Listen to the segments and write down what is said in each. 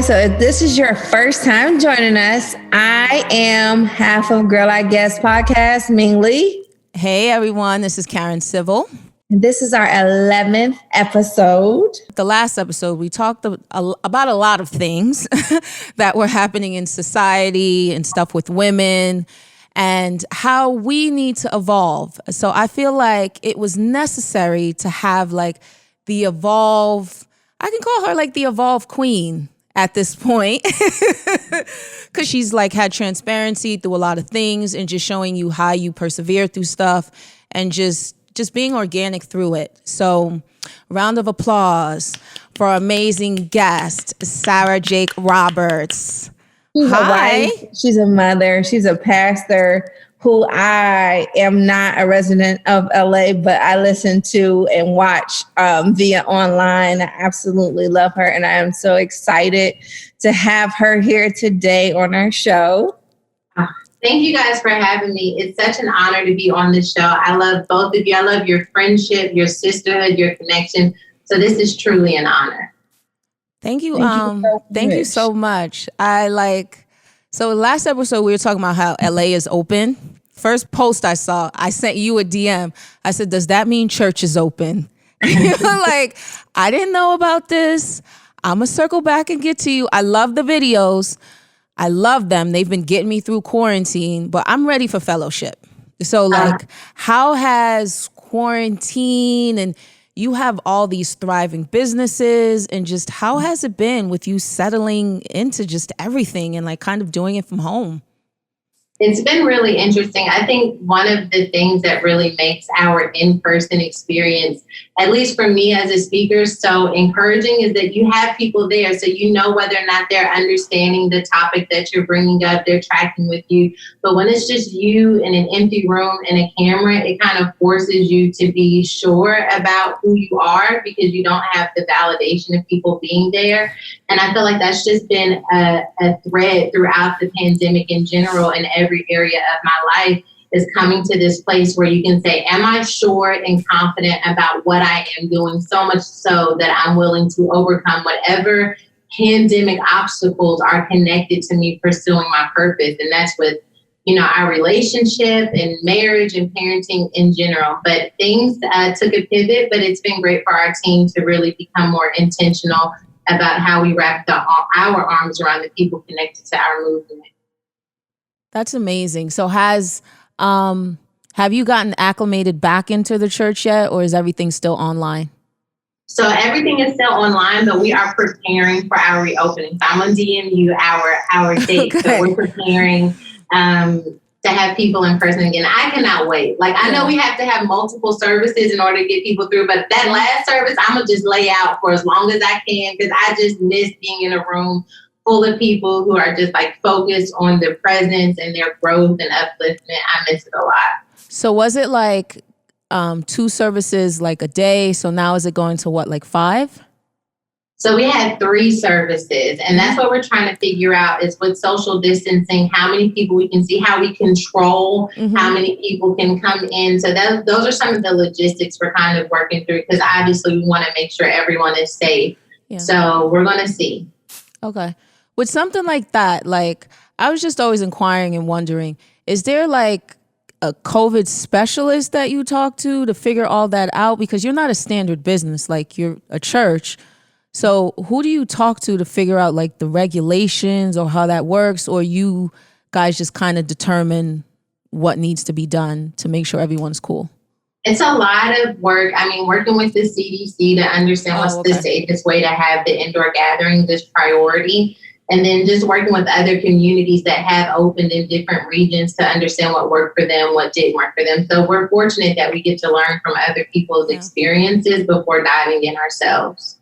So if this is your first time joining us, I am half of Girl I Guess podcast, Ming Lee. Hey everyone, this is Karen Civil. And this is our 11th episode. The last episode, we talked about a lot of things that were happening in society and stuff with women and how we need to evolve. So I feel like it was necessary to have like the evolve, I can call her like the evolve queen at this point, because she's like had transparency through a lot of things and just showing you how you persevere through stuff and just being organic through it. So round of applause for our amazing guest, Sarah Jake Roberts. She's a wife, she's a mother, she's a pastor who I am not a resident of LA, but I listen to and watch via online. I absolutely love her, and I am so excited to have her here today on our show. Thank you guys for having me. It's such an honor to be on this show. I love both of you. I love your friendship, your sisterhood, your connection. So this is truly an honor. Thank you. Thank you so much. So last episode, we were talking about how LA is open. First post I saw, I sent you a DM. I said, does that mean church is open? You were like, I didn't know about this. I'm going to circle back and get to you. I love the videos. I love them. They've been getting me through quarantine, but I'm ready for fellowship. So like, how has quarantine, and you have all these thriving businesses, and just how has it been with you settling into just everything and like kind of doing it from home? It's been really interesting. I think one of the things that really makes our in-person experience, at least for me as a speaker, so encouraging is that you have people there. So you know whether or not they're understanding the topic that you're bringing up, they're tracking with you. But when it's just you in an empty room and a camera, it kind of forces you to be sure about who you are because you don't have the validation of people being there. And I feel like that's just been a thread throughout the pandemic in general in every area of my life, is coming to this place where you can say, am I sure and confident about what I am doing, so much so that I'm willing to overcome whatever pandemic obstacles are connected to me pursuing my purpose. And that's with, our relationship and marriage and parenting in general. But things took a pivot, but it's been great for our team to really become more intentional about how we wrap our arms around the people connected to our movement. That's amazing. So have you gotten acclimated back into the church yet, or is everything still online? So everything is still online, but we are preparing for our reopening. So I'm going to DM you our date. Okay. So we're preparing to have people in person again. I cannot wait. I know we have to have multiple services in order to get people through, but that last service, I'm going to just lay out for as long as I can because I just miss being in a room full of people who are just focused on their presence and their growth and upliftment. I miss it a lot. So was it 2 services a day? So now is it going to 5? So we had 3 services, and that's what we're trying to figure out is with social distancing, how many people we can see, how we control how many people can come in. So those are some of the logistics we're kind of working through because obviously we want to make sure everyone is safe. Yeah. So we're going to see. Okay. With something like that, I was just always inquiring and wondering, is there a COVID specialist that you talk to figure all that out? Because you're not a standard business, you're a church. So who do you talk to figure out the regulations or how that works? Or you guys just kind of determine what needs to be done to make sure everyone's cool? It's a lot of work. I mean, working with the CDC to understand what's the safest way to have the indoor gatherings is priority. And then just working with other communities that have opened in different regions to understand what worked for them, what didn't work for them. So we're fortunate that we get to learn from other people's experiences before diving in ourselves.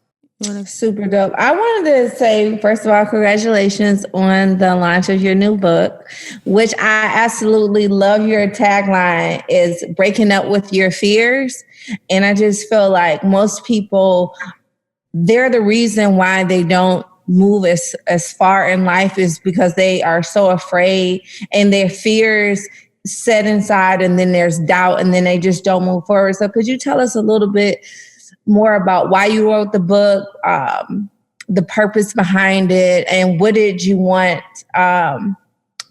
Super dope. I wanted to say, first of all, congratulations on the launch of your new book, which I absolutely love. Your tagline is breaking up with your fears. And I just feel like most people, they're the reason why they don't move as far in life is because they are so afraid and their fears set inside, and then there's doubt, and then they just don't move forward. So could you tell us a little bit more about why you wrote the book, the purpose behind it, and what did you want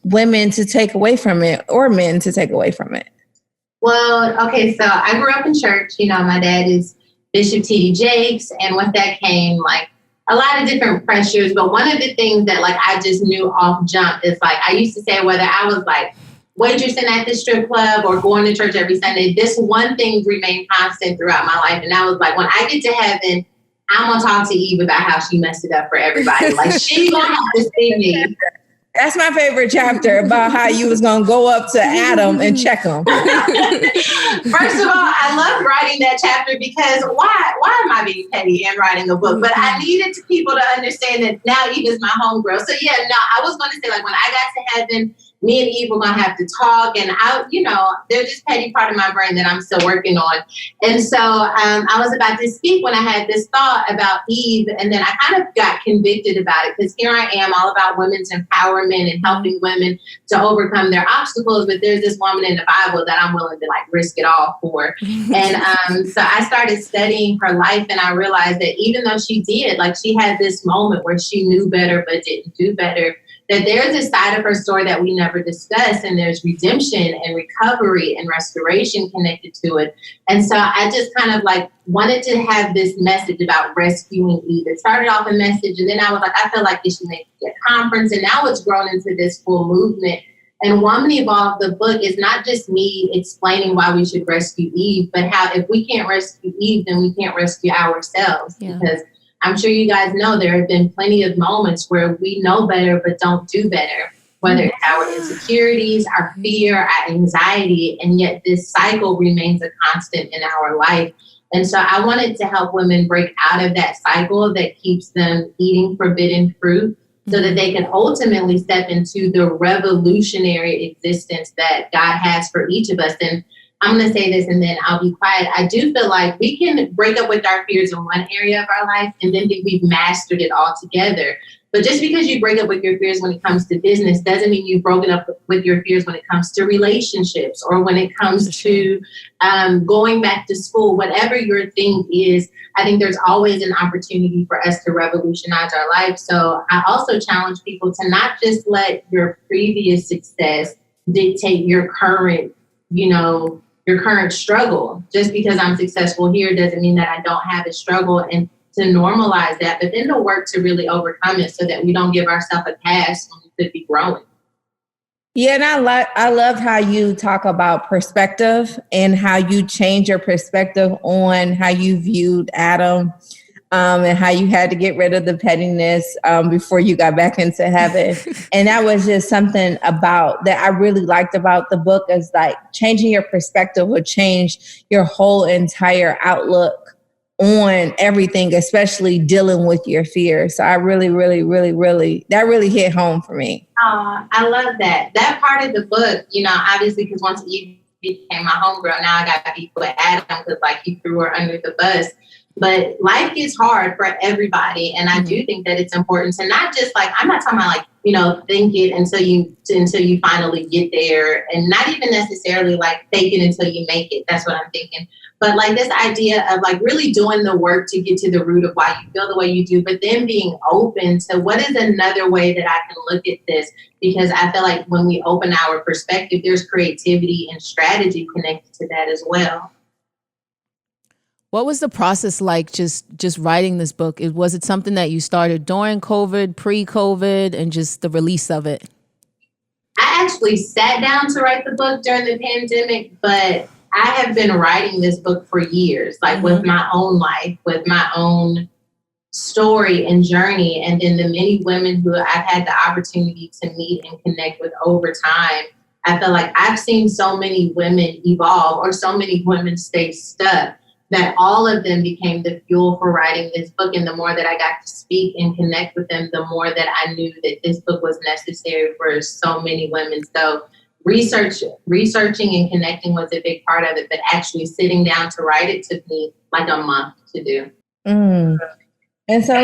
women to take away from it, or men to take away from it? Well, okay, so I grew up in church. You know, my dad is Bishop T.D. Jakes, and with that came like a lot of different pressures. But one of the things that like I just knew off jump is like I used to say, whether I was like waitressing at the strip club or going to church every Sunday, this one thing remained constant throughout my life. And I was like, when I get to heaven, I'm going to talk to Eve about how she messed it up for everybody. Like, she's going to have to see me. That's my favorite chapter, about how you was going to go up to Adam and check him. First of all, I love writing that chapter because why am I being petty and writing a book? But I needed people to understand that now Eve is my homegirl. So yeah, no, I was going to say, like, when I got to heaven, me and Eve were going to have to talk, and there's this petty part of my brain that I'm still working on. And so I was about to speak when I had this thought about Eve, and then I kind of got convicted about it, because here I am all about women's empowerment and helping women to overcome their obstacles. But there's this woman in the Bible that I'm willing to like risk it all for. And so I started studying her life, and I realized that even though she had this moment where she knew better but didn't do better, that there's a side of her story that we never discuss, and there's redemption and recovery and restoration connected to it. And so I just kind of like wanted to have this message about rescuing Eve. It started off a message, and then I was like, I feel like it should make a conference, and now it's grown into this full movement. And Woman Evolved, the book, is not just me explaining why we should rescue Eve, but how if we can't rescue Eve, then we can't rescue ourselves. Yeah. Because I'm sure you guys know there have been plenty of moments where we know better but don't do better, whether it's our insecurities, our fear, our anxiety, and yet this cycle remains a constant in our life. And so I wanted to help women break out of that cycle that keeps them eating forbidden fruit, so that they can ultimately step into the revolutionary existence that God has for each of us. And I'm going to say this and then I'll be quiet. I do feel like we can break up with our fears in one area of our life and then think we've mastered it all together. But just because you break up with your fears when it comes to business doesn't mean you've broken up with your fears when it comes to relationships or when it comes to going back to school. Whatever your thing is, I think there's always an opportunity for us to revolutionize our life. So I also challenge people to not just let your previous success dictate your current struggle. Just because I'm successful here doesn't mean that I don't have a struggle, and to normalize that, but then to work to really overcome it so that we don't give ourselves a pass when we could be growing. Yeah, and I love how you talk about perspective and how you change your perspective on how you viewed Adam, and how you had to get rid of the pettiness before you got back into heaven. And that was just something about that I really liked about the book, is like changing your perspective will change your whole entire outlook on everything, especially dealing with your fears. So I really, really, really, really, that really hit home for me. I love that. That part of the book, obviously, because once you became my homegirl, now I got to be with Adam because like he threw her under the bus. But life is hard for everybody. And I do think that it's important to not just like, I'm not talking about like, think it until you finally get there, and not even necessarily like fake it until you make it. That's what I'm thinking. But like this idea of like really doing the work to get to the root of why you feel the way you do, but then being open to what is another way that I can look at this. Because I feel like when we open our perspective, there's creativity and strategy connected to that as well. What was the process like just writing this book? Was it something that you started during COVID, pre-COVID, and just the release of it? I actually sat down to write the book during the pandemic, but I have been writing this book for years, like with my own life, with my own story and journey. And then the many women who I've had the opportunity to meet and connect with over time. I feel like I've seen so many women evolve, or so many women stay stuck, that all of them became the fuel for writing this book. And the more that I got to speak and connect with them, the more that I knew that this book was necessary for so many women. So researching and connecting was a big part of it, but actually sitting down to write it took me like a month to do. And so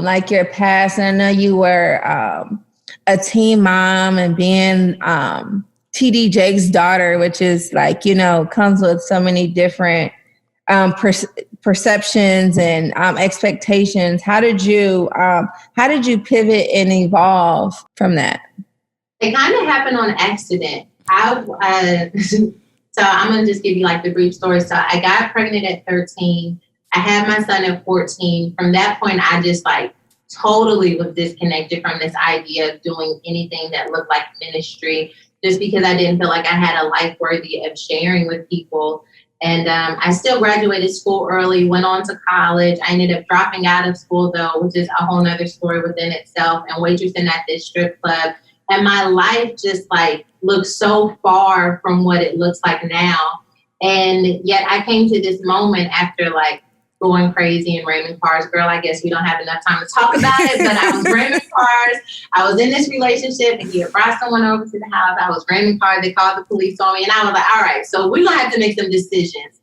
like your past, I know you were a teen mom, and being T.D. Jakes' daughter, which is like, comes with so many different perceptions and expectations. How did you pivot and evolve from that? It kind of happened on accident. So I'm going to just give you like the brief story. So I got pregnant at 13. I had my son at 14. From that point, I just like totally was disconnected from this idea of doing anything that looked like ministry, just because I didn't feel like I had a life worthy of sharing with people. And I still graduated school early, went on to college. I ended up dropping out of school, though, which is a whole nother story within itself, and waitressing at this strip club. And my life just like looks so far from what it looks like now. And yet I came to this moment after like going crazy and ramming cars. Girl, I guess we don't have enough time to talk about it, but I was ramming cars. I was in this relationship and he had brought someone over to the house. I was ramming cars. They called the police on me. And I was like, all right, so we're going to have to make some decisions.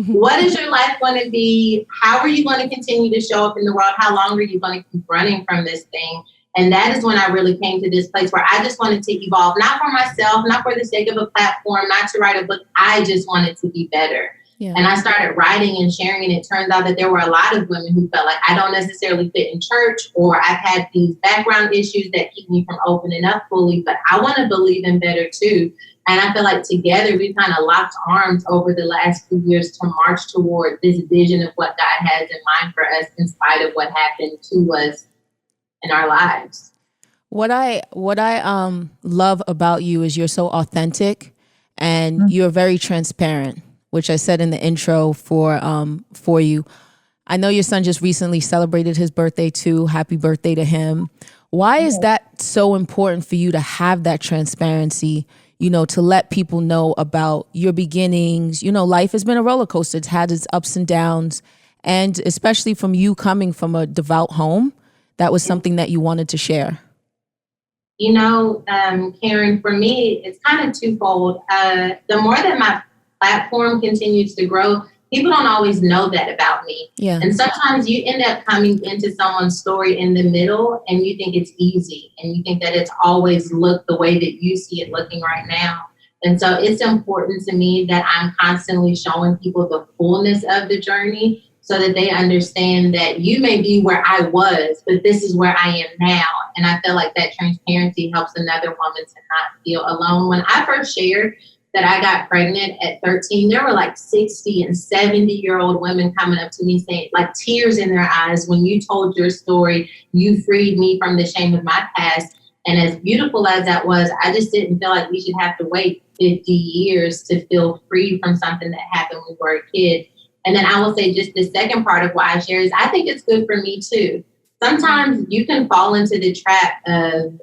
What is your life going to be? How are you going to continue to show up in the world? How long are you going to keep running from this thing? And that is when I really came to this place where I just wanted to evolve, not for myself, not for the sake of a platform, not to write a book. I just wanted to be better. Yeah. And I started writing and sharing, and it turns out that there were a lot of women who felt like I don't necessarily fit in church, or I've had these background issues that keep me from opening up fully, but I want to believe in better too. And I feel like together we kind of locked arms over the last few years to march toward this vision of what God has in mind for us, in spite of what happened to us in our lives. What I love about you is you're so authentic and you're very transparent, which I said in the intro for you. I know your son just recently celebrated his birthday too. Happy birthday to him. Why is that so important for you to have that transparency, you know, to let people know about your beginnings? You know, life has been a roller coaster. It's had its ups and downs. And especially from you coming from a devout home, that was something that you wanted to share. You know, Karen, for me, it's kind of twofold. The more that my platform continues to grow, people don't always know that about me. Yeah. And sometimes you end up coming into someone's story in the middle and you think it's easy and you think that it's always looked the way that you see it looking right now. And so it's important to me that I'm constantly showing people the fullness of the journey so that they understand that you may be where I was, but this is where I am now. And I feel like that transparency helps another woman to not feel alone. When I first shared that I got pregnant at 13, there were like 60 and 70-year-old women coming up to me saying, like tears in their eyes, when you told your story, you freed me from the shame of my past. And as beautiful as that was, I just didn't feel like we should have to wait 50 years to feel free from something that happened when we were a kid. And then I will say just the second part of why I share is I think it's good for me too. Sometimes you can fall into the trap of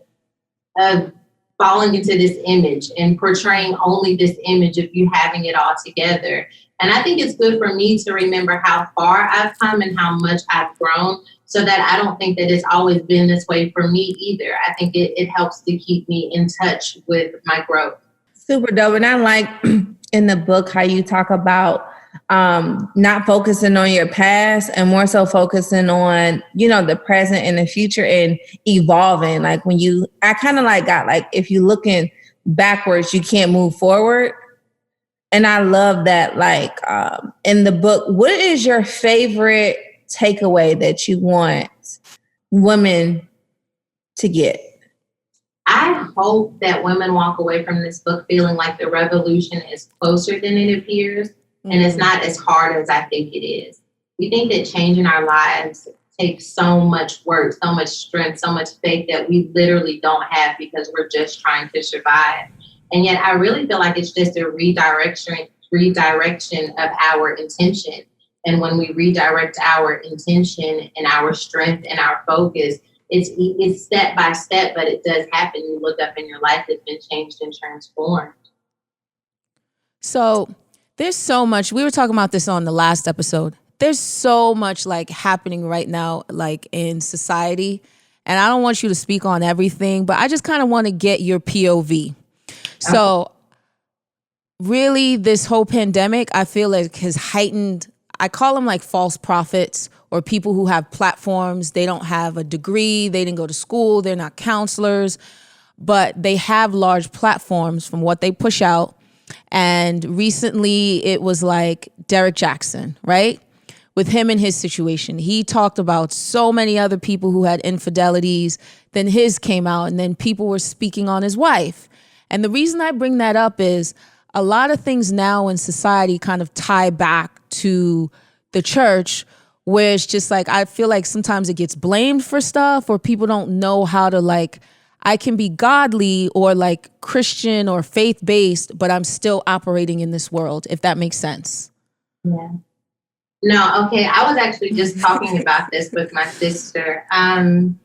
falling into this image and portraying only this image of you having it all together. And I think it's good for me to remember how far I've come and how much I've grown, so that I don't think that it's always been this way for me either. I think it helps to keep me in touch with my growth. Super dope. And I like in the book how you talk about not focusing on your past and more so focusing on, you know, the present and the future and evolving. Like I kind of like got like, if you're looking backwards, you can't move forward. And I love that, like, in the book, what is your favorite takeaway that you want women to get? I hope that women walk away from this book feeling like the revolution is closer than it appears. And it's not as hard as I think it is. We think that changing our lives takes so much work, so much strength, so much faith that we literally don't have because we're just trying to survive. And yet I really feel like it's just a redirection of our intention. And when we redirect our intention and our strength and our focus, it's step by step, but it does happen. You look up and your life has been changed and transformed. So there's so much. We were talking about this on the last episode. There's so much like happening right now, like in society. And I don't want you to speak on everything, but I just kind of want to get your POV. So really this whole pandemic, I feel like has heightened, I call them like false prophets or people who have platforms. They don't have a degree. They didn't go to school. They're not counselors, but they have large platforms from what they push out. And recently it was like Derek Jackson, right? With him and his situation. He talked about so many other people who had infidelities. Then his came out, and then people were speaking on his wife. And the reason I bring that up is a lot of things now in society kind of tie back to the church, where it's just like, I feel like sometimes it gets blamed for stuff, or people don't know how to, like, I can be godly or like Christian or faith-based, but I'm still operating in this world, if that makes sense. Yeah. No, okay. I was actually just talking about this with my sister. To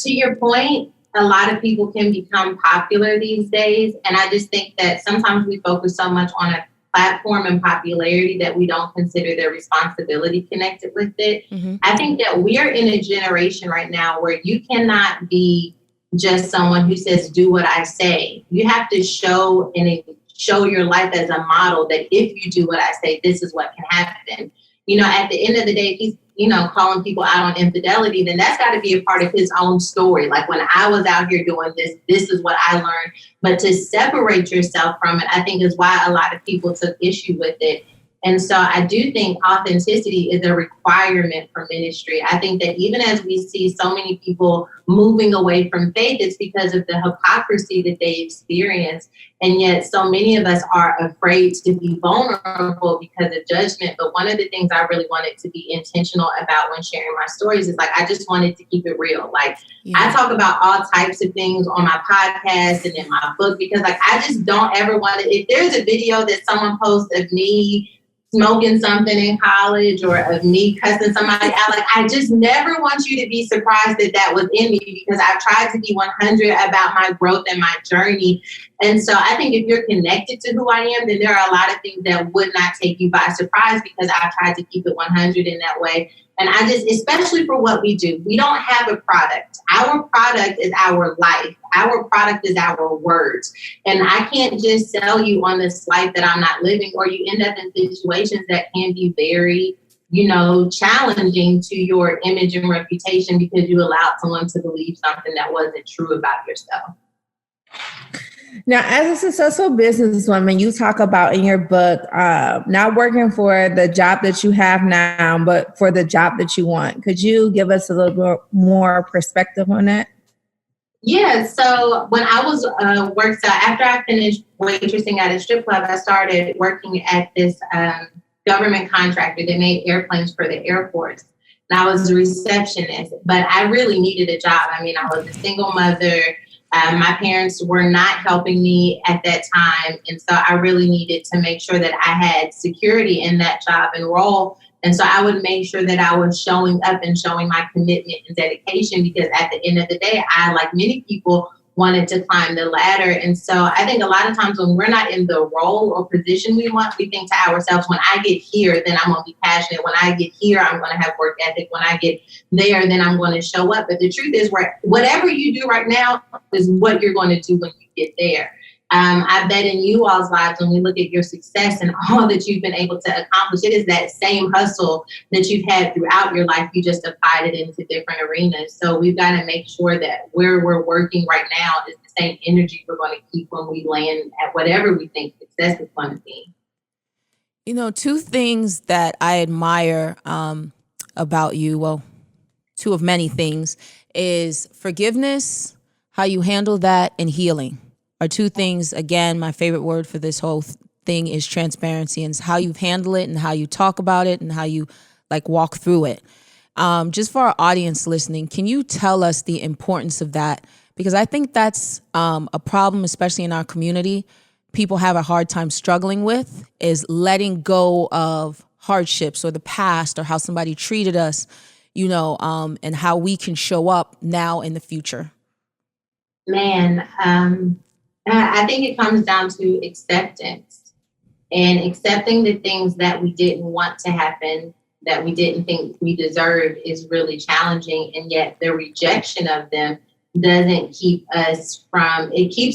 your point, a lot of people can become popular these days. And I just think that sometimes we focus so much on a platform and popularity that we don't consider their responsibility connected with it. Mm-hmm. I think that we're in a generation right now where you cannot be just someone who says, do what I say. You have to show your life as a model that if you do what I say, this is what can happen. You know, at the end of the day, if he's, calling people out on infidelity, then that's got to be a part of his own story. Like, when I was out here doing this is what I learned. But to separate yourself from it, I think is why a lot of people took issue with it. And so I do think authenticity is a requirement for ministry. I think that even as we see so many people moving away from faith, it's because of the hypocrisy that they experience. And yet so many of us are afraid to be vulnerable because of judgment. But one of the things I really wanted to be intentional about when sharing my stories is, like, I just wanted to keep it real. Like, I talk about all types of things on my podcast and in my book, because, like, I just don't ever want to, if there's a video that someone posts of me smoking something in college or of me cussing somebody out, like, I just never want you to be surprised that that was in me, because I've tried to be 100 about my growth and my journey. And so I think if you're connected to who I am, then there are a lot of things that would not take you by surprise, because I've tried to keep it 100 in that way. And I just, especially for what we do, we don't have a product. Our product is our life. Our product is our words. And I can't just sell you on this life that I'm not living, or you end up in situations that can be very, challenging to your image and reputation because you allowed someone to believe something that wasn't true about yourself. Now, as a successful businesswoman, you talk about in your book, not working for the job that you have now, but for the job that you want. Could you give us a little bit more perspective on that? Yeah. So when I was after I finished waitressing at a strip club, I started working at this government contractor that made airplanes for the Air Force. And I was a receptionist, but I really needed a job. I mean, I was a single mother. My parents were not helping me at that time. And so I really needed to make sure that I had security in that job and role. And so I would make sure that I was showing up and showing my commitment and dedication, because at the end of the day, I, like many people, wanted to climb the ladder. And so I think a lot of times when we're not in the role or position we want, we think to ourselves, when I get here, then I'm going to be passionate. When I get here, I'm going to have work ethic. When I get there, then I'm going to show up. But the truth is, whatever you do right now is what you're going to do when you get there. I bet in you all's lives, when we look at your success and all that you've been able to accomplish, it is that same hustle that you've had throughout your life. You just applied it into different arenas. So we've got to make sure that where we're working right now is the same energy we're going to keep when we land at whatever we think success is going to be. Two things that I admire about you, well, two of many things, is forgiveness, how you handle that, and healing. Are two things. Again, my favorite word for this whole thing is transparency, and how you handle it and how you talk about it and how you walk through it. Just for our audience listening, can you tell us the importance of that? Because I think that's a problem, especially in our community. People have a hard time struggling with is letting go of hardships or the past or how somebody treated us, and how we can show up now in the future. Man, I think it comes down to acceptance, and accepting the things that we didn't want to happen, that we didn't think we deserved, is really challenging. And yet the rejection of them doesn't it keeps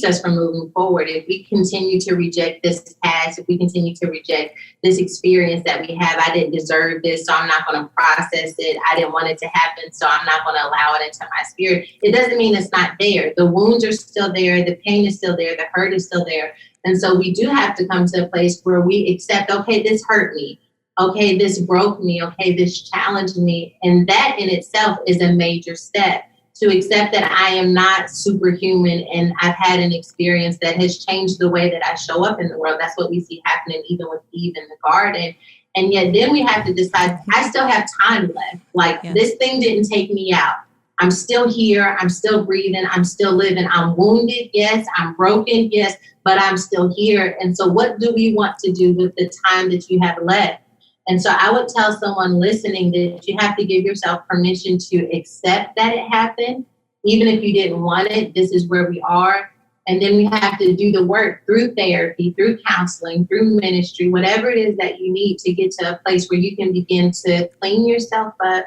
us from moving forward. If we continue to reject this past, if we continue to reject this experience that we have, I didn't deserve this, so I'm not going to process it. I didn't want it to happen, so I'm not going to allow it into my spirit. It doesn't mean it's not there. The wounds are still there. The pain is still there. The hurt is still there. And so we do have to come to a place where we accept, okay, this hurt me. Okay, this broke me. Okay, this challenged me. And that in itself is a major step. To accept that I am not superhuman and I've had an experience that has changed the way that I show up in the world. That's what we see happening even with Eve in the garden. And yet then we have to decide, I still have time left. Like this thing didn't take me out. I'm still here. I'm still breathing. I'm still living. I'm wounded. Yes. I'm broken. Yes. But I'm still here. And so what do we want to do with the time that you have left? And so I would tell someone listening that you have to give yourself permission to accept that it happened. Even if you didn't want it, this is where we are. And then we have to do the work through therapy, through counseling, through ministry, whatever it is that you need to get to a place where you can begin to clean yourself up,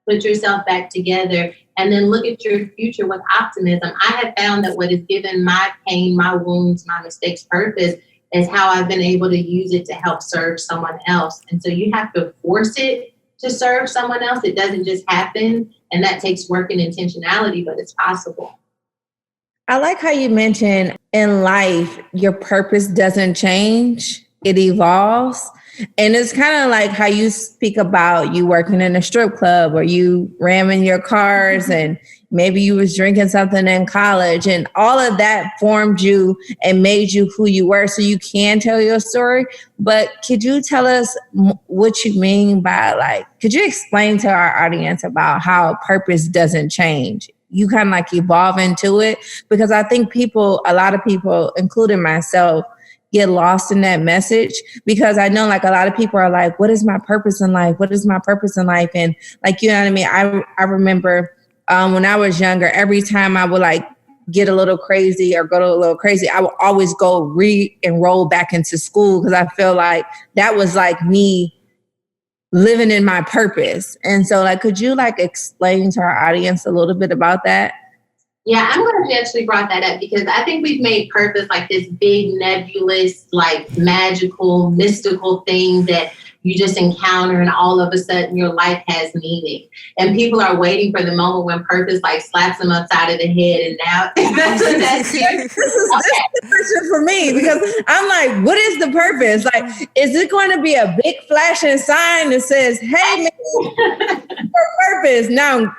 put yourself back together, and then look at your future with optimism. I have found that what has given my pain, my wounds, my mistakes purpose is how I've been able to use it to help serve someone else. And so you have to force it to serve someone else. It doesn't just happen. And that takes work and intentionality, but it's possible. I like how you mentioned in life, your purpose doesn't change, it evolves. And it's kind of like how you speak about you working in a strip club or you ramming your cars and maybe you was drinking something in college and all of that formed you and made you who you were. So you can tell your story, but could you tell us what you mean by could you explain to our audience about how purpose doesn't change? You kind of evolve into it, because I think a lot of people, including myself, get lost in that message, because I know a lot of people are like, what is my purpose in life? What is my purpose in life? And you know what I mean? I remember when I was younger, every time I would get a little crazy or go a little crazy, I would always go re-enroll back into school, because I feel like that was me living in my purpose. And so could you explain to our audience a little bit about that? Yeah, I'm glad you actually brought that up, because I think we've made purpose this big nebulous, magical, mystical thing that you just encounter and all of a sudden your life has meaning. And people are waiting for the moment when purpose slaps them upside of the head. And now this is a question for me, because I'm what is the purpose? Is it going to be a big flashing sign that says, hey, man, your purpose? Now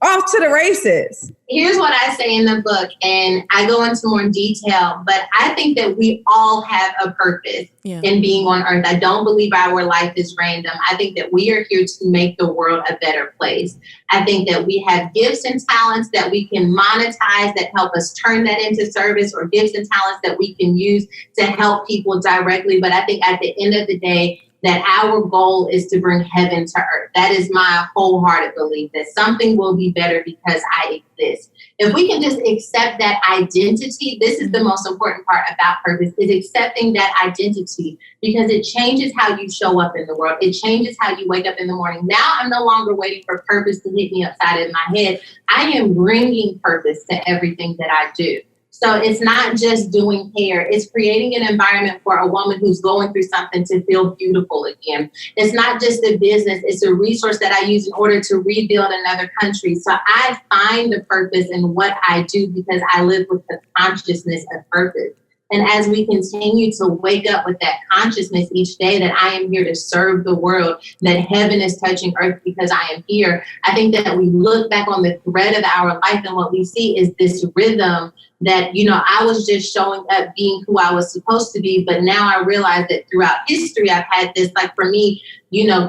off to the races. Here's what I say in the book, and I go into more detail, but I think that we all have a purpose in being on earth. I don't believe our life is random. I think that we are here to make the world a better place. I think that we have gifts and talents that we can monetize that help us turn that into service, or gifts and talents that we can use to help people directly. But I think at the end of the day, that our goal is to bring heaven to earth. That is my wholehearted belief, that something will be better because I exist. If we can just accept that identity, this is the most important part about purpose, is accepting that identity, because it changes how you show up in the world. It changes how you wake up in the morning. Now I'm no longer waiting for purpose to hit me upside of my head. I am bringing purpose to everything that I do. So it's not just doing hair. It's creating an environment for a woman who's going through something to feel beautiful again. It's not just a business. It's a resource that I use in order to rebuild another country. So I find the purpose in what I do because I live with the consciousness of purpose. And as we continue to wake up with that consciousness each day that I am here to serve the world, that heaven is touching earth because I am here, I think that we look back on the thread of our life and what we see is this rhythm that, I was just showing up being who I was supposed to be. But now I realize that throughout history, I've had this, for me,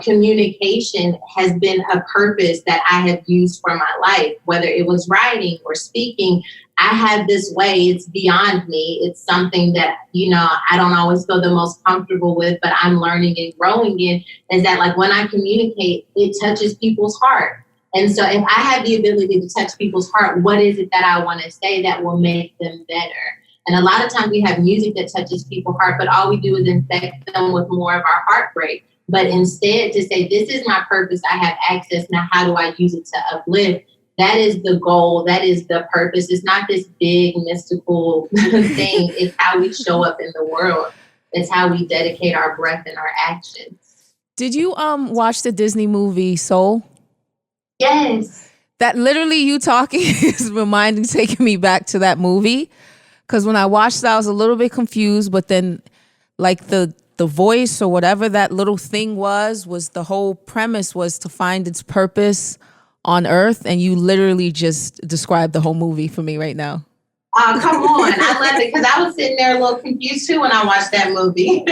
communication has been a purpose that I have used for my life, whether it was writing or speaking. I have this way, it's beyond me. It's something that, I don't always feel the most comfortable with, but I'm learning and growing in, is that when I communicate, it touches people's heart. And so if I have the ability to touch people's heart, what is it that I want to say that will make them better? And a lot of times we have music that touches people's heart, but all we do is infect them with more of our heartbreak. But instead to say, this is my purpose, I have access, now how do I use it to uplift? that is the goal. That is the purpose. It's not this big mystical thing. It's how we show up in the world. It's how we dedicate our breath and our actions. Did you watch the Disney movie Soul? Yes. That literally you talking is taking me back to that movie. Because when I watched that, I was a little bit confused, but then like the voice or whatever that little thing was the whole premise was to find its purpose on Earth. And you literally just described the whole movie for me right now. Oh, come on. I love it because I was sitting there a little confused too when I watched that movie.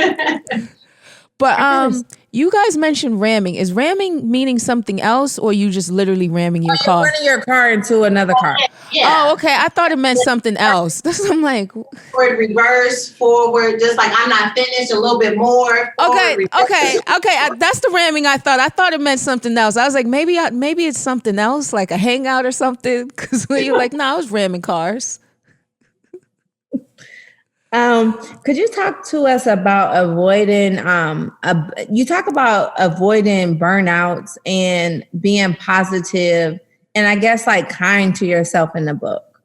But you guys mentioned ramming. Is ramming meaning something else, or you just literally ramming your car? Running your car into another car. Yeah. Oh, okay. I thought it meant something else. I'm like, forward, reverse, forward, just like I'm not finished, a little bit more. Forward, okay. That's the ramming I thought. I thought it meant something else. I was like, maybe it's something else, like a hangout or something. Because when you're like, no, I was ramming cars. Could you talk to us about avoiding, you talk about avoiding burnouts and being positive and I guess like kind to yourself in the book?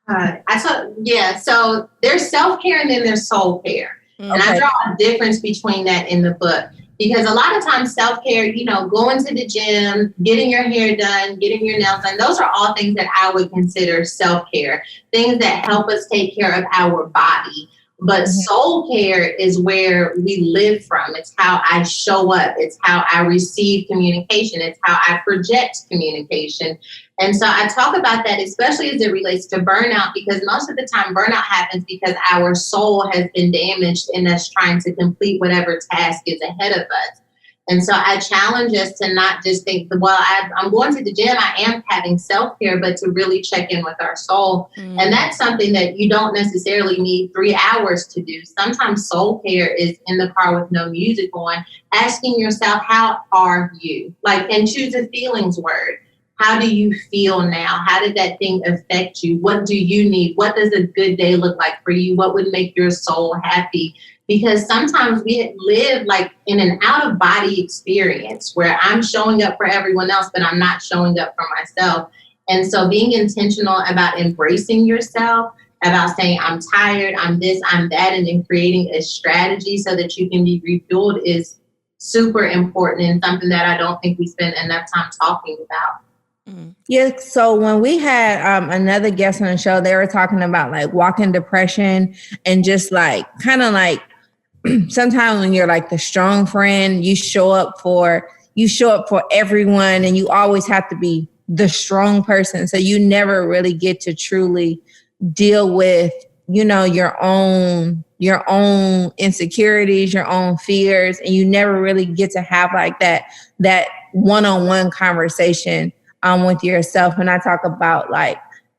So there's self-care and then there's soul care. And I draw a difference between that in the book. Because a lot of times self-care, going to the gym, getting your hair done, getting your nails done, those are all things that I would consider self-care, things that help us take care of our body. But soul care is where we live from. It's how I show up. It's how I receive communication. It's how I project communication. And so I talk about that, especially as it relates to burnout, because most of the time burnout happens because our soul has been damaged in us trying to complete whatever task is ahead of us. And so I challenge us to not just think, I'm going to the gym, I am having self-care, but to really check in with our soul. And that's something that you don't necessarily need 3 hours to do. Sometimes soul care is in the car with no music on, asking yourself, how are you? And choose a feelings word. How do you feel now? How did that thing affect you? What do you need? What does a good day look like for you? What would make your soul happy? Because sometimes we live in an out-of-body experience where I'm showing up for everyone else, but I'm not showing up for myself. And so being intentional about embracing yourself, about saying, I'm tired, I'm this, I'm that, and then creating a strategy so that you can be refueled is super important and something that I don't think we spend enough time talking about. Yeah. So when we had another guest on the show, they were talking about walking depression and just sometimes when you're the strong friend, you show up for everyone and you always have to be the strong person. So you never really get to truly deal with, your own insecurities, your own fears, and you never really get to have that one-on-one conversation with yourself. And I talk about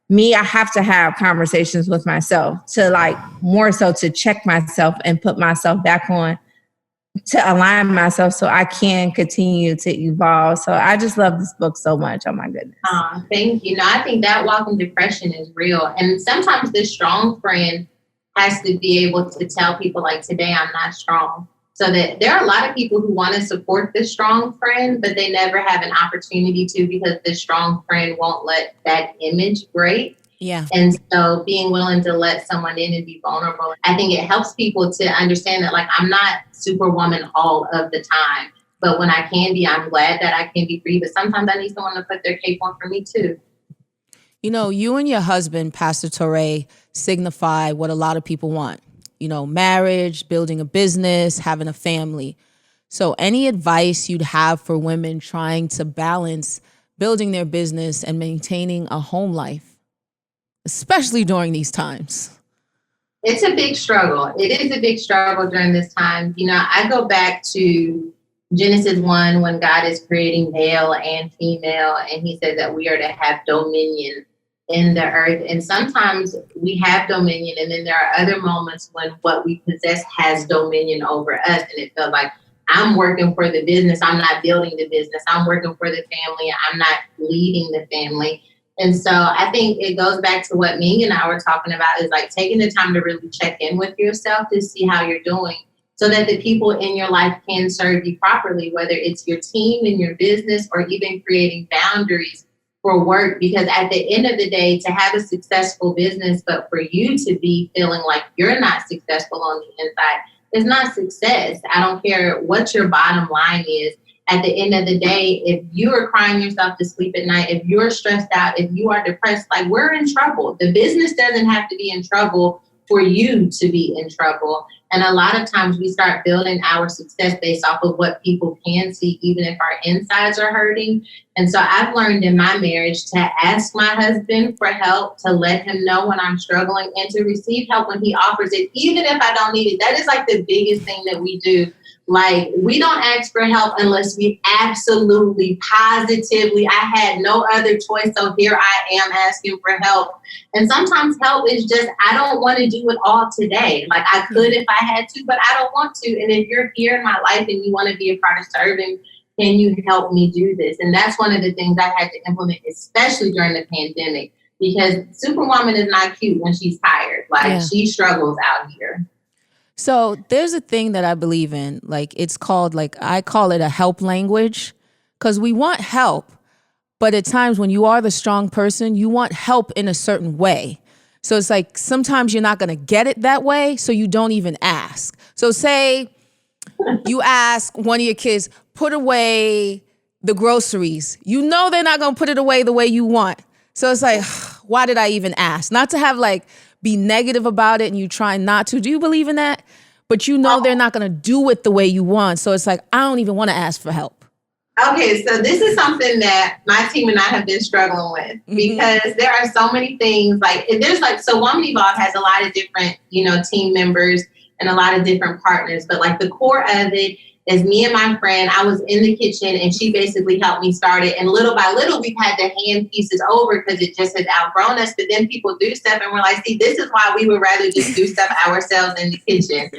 me, I have to have conversations with myself to more so to check myself and put myself back on to align myself so I can continue to evolve. So I just love this book so much. Oh my goodness. Thank you. I think that walking depression is real. And sometimes the strong friend has to be able to tell people today I'm not strong. So that there are a lot of people who want to support the strong friend, but they never have an opportunity to because the strong friend won't let that image break. Yeah. And so being willing to let someone in and be vulnerable, I think it helps people to understand that I'm not superwoman all of the time, but when I can be, I'm glad that I can be free. But sometimes I need someone to put their cape on for me too. You and your husband, Pastor Torre, signify what a lot of people want. Marriage, building a business, having a family. So any advice you'd have for women trying to balance building their business and maintaining a home life, especially during these times? It's a big struggle. It is a big struggle during this time. I go back to Genesis 1 when God is creating male and female, and he said that we are to have dominion in the earth. And sometimes we have dominion, and then there are other moments when what we possess has dominion over us, and it feels like I'm working for the business, I'm not building the business, I'm working for the family, I'm not leading the family. And so I think it goes back to what Ming and I were talking about, is taking the time to really check in with yourself to see how you're doing so that the people in your life can serve you properly, whether it's your team in your business or even creating boundaries for work, because at the end of the day, to have a successful business, but for you to be feeling like you're not successful on the inside is not success. I don't care what your bottom line is. At the end of the day, if you are crying yourself to sleep at night, if you're stressed out, if you are depressed, like, we're in trouble. The business doesn't have to be in trouble for you to be in trouble. And a lot of times we start building our success based off of what people can see, even if our insides are hurting. And so I've learned in my marriage to ask my husband for help, to let him know when I'm struggling, and to receive help when he offers it, even if I don't need it. That is like the biggest thing that we do. Like, we don't ask for help unless we absolutely, positively, I had no other choice. So here I am asking for help. And sometimes help is just, I don't want to do it all today. Like, I could if I had to, but I don't want to. And if you're here in my life and you want to be a part of serving, can you help me do this? And that's one of the things I had to implement, especially during the pandemic, because Superwoman is not cute when she's tired. Like, she struggles out here. So there's a thing that I believe in, like, it's called, like, I call it a help language, because we want help, but at times when you are the strong person, you want help in a certain way. So it's like, sometimes you're not going to get it that way, so you don't even ask. So say you ask one of your kids, put away the groceries. You know they're not going to put it away the way you want. So it's like, why did I even ask? Not to have, like, be negative about it and you try not to. Do you believe in that? But you know they're not going to do it the way you want. So it's like, I don't even want to ask for help. Okay, so this is something that my team and I have been struggling with, because there are so many things, like, there's like, so Woman Evolve has a lot of different, team members and a lot of different partners, but like the core of it is me and my friend. I was in the kitchen and she basically helped me start it. And little by little, we've had to hand pieces over because it just has outgrown us. But then people do stuff and we're like, see, this is why we would rather just do stuff ourselves in the kitchen.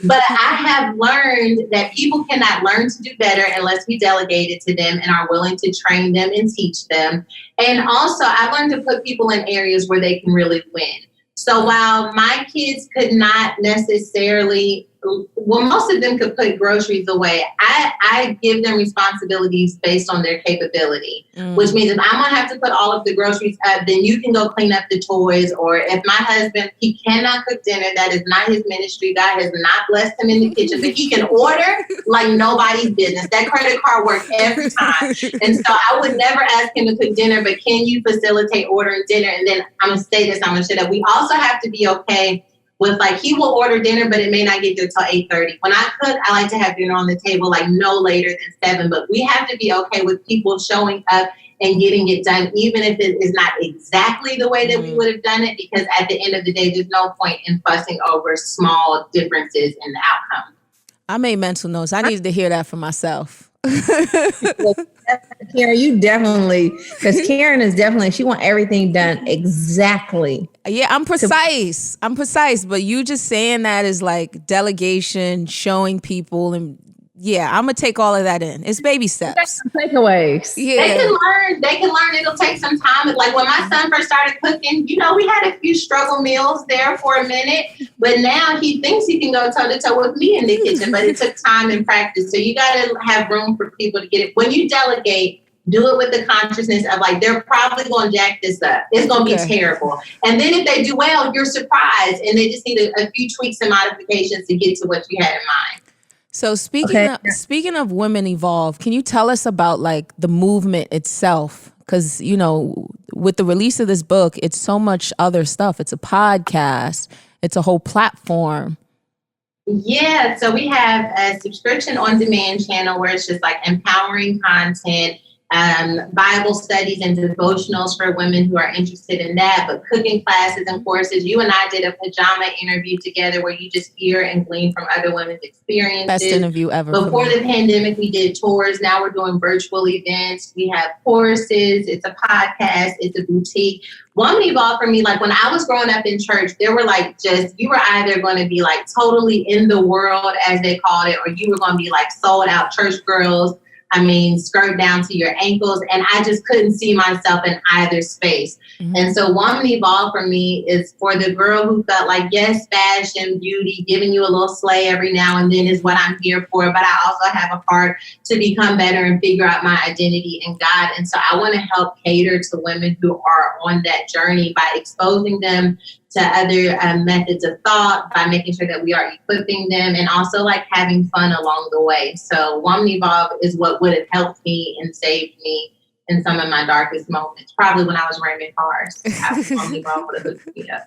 But I have learned that people cannot learn to do better unless we delegate it to them and are willing to train them and teach them. And also, I've learned to put people in areas where they can really win. So while my kids could not necessarily, well, most of them could put groceries away, I give them responsibilities based on their capability, which means if I'm going to have to put all of the groceries up, then you can go clean up the toys. Or if my husband, he cannot cook dinner, that is not his ministry. God has not blessed him in the kitchen, but he can order like nobody's business. That credit card works every time. And so I would never ask him to cook dinner, but can you facilitate ordering dinner? And then I'm going to say this, I'm going to shut up. We also have to be okay with, like, he will order dinner, but it may not get there till 8:30. When I cook, I like to have dinner on the table like no later than 7. But we have to be okay with people showing up and getting it done, even if it is not exactly the way that we would have done it, because at the end of the day, there's no point in fussing over small differences in the outcome. I made mental notes. I needed to hear that for myself. Karen, you definitely, because Karen is definitely, she wants everything done exactly. Yeah, I'm precise. But you just saying that is like delegation, showing people, and yeah, I'm gonna take all of that in. It's baby steps. Takeaways. Yeah. They can learn. It'll take some time. Like when my son first started cooking, we had a few struggle meals there for a minute, but now he thinks he can go toe to toe with me in the kitchen, but it took time and practice. So you got to have room for people to get it. When you delegate, do it with the consciousness of, like, they're probably going to jack this up. It's going to be terrible. And then if they do well, you're surprised, and they just need a few tweaks and modifications to get to what you had in mind. So speaking of Women Evolve, can you tell us about, like, the movement itself? Because, with the release of this book, it's so much other stuff. It's a podcast. It's a whole platform. Yeah. So we have a subscription on demand channel where it's just like empowering content, Bible studies and devotionals for women who are interested in that, but cooking classes and courses. You and I did a pajama interview together where you just hear and glean from other women's experiences. Best interview ever. Before the pandemic, we did tours. Now we're doing virtual events. We have courses. It's a podcast. It's a boutique. Woman Evolve for me, like when I was growing up in church, there were like you were either going to be like totally in the world, as they called it, or you were going to be like sold out church girls. skirt down to your ankles. And I just couldn't see myself in either space. Mm-hmm. And so Woman Evolve for me is for the girl who felt like, yes, fashion, beauty, giving you a little slay every now and then is what I'm here for. But I also have a heart to become better and figure out my identity in God. And so I want to help cater to women who are on that journey by exposing them to other methods of thought, by making sure that we are equipping them, and also like having fun along the way. So Woman Evolve is what would have helped me and saved me in some of my darkest moments, probably when I was ramming cars. Woman Evolve would have hooked me up.